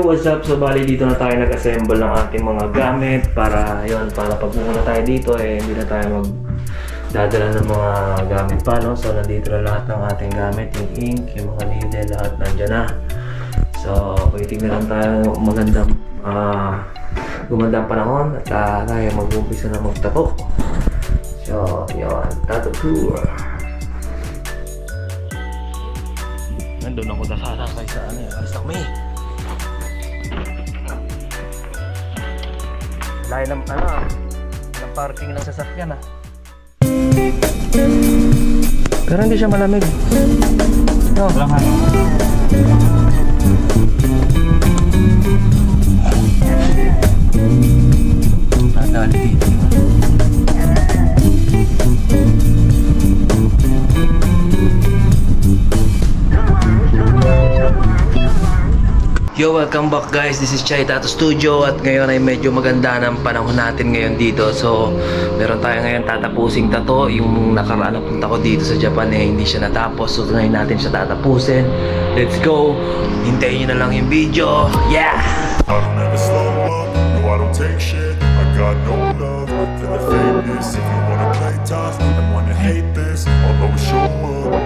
what's up? So bali dito na tayo nag-assemble ng ating mga gamit para pag pumunta tayo dito hindi na tayo magdadala ng mga gamit pa, no? So nandito na lahat ng ating gamit, yung ink, yung mga needle, lahat nandyan na. So waiting na lang tayo gumandang panahon at tayo mag-umpisa na magtato. So yun, tattoo tour. Nandun ako nasasakay sa Astakmi. Layo ng ng parking ng sasakyan Pero hindi siya malamig. No. Nadali dito. Yo, welcome back guys, this is Chai Tattoo Studio at ngayon ay medyo maganda ng panahon natin ngayon dito. So meron tayo ngayon tatapusing tato. Yung nakaraan na punta ko dito sa Japan hindi siya natapos, so ngayon natin siya tatapusin. Let's go, hintayin nyo na lang yung video. Yeah! I don't ever slow up, no I don't take shit. I got no love for the fakeness. If you wanna play tough and wanna hate this, I'll always show up.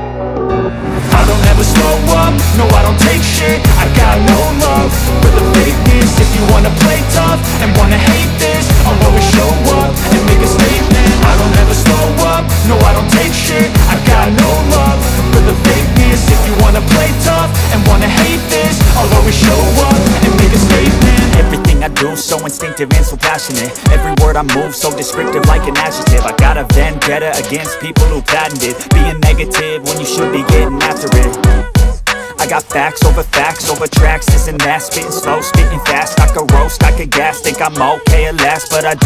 I don't ever slow up, no I don't take shit. I got no love for the fakeness. If you wanna play tough and wanna hate this, I'll always show up and make a statement. I don't ever slow up, no I don't take shit. I got no love for the fakeness. If you wanna play tough and wanna hate this, I'll always show up and make a statement. Everything I do so instinctive and so passionate. Every word I move so descriptive like an adjective. I got a vendetta against people who patented being negative when you should be getting after it. I got facts over tracks, this and that. Spitting slow, spitting fast. I could roast, I could gas. Think I'm okay at last, but I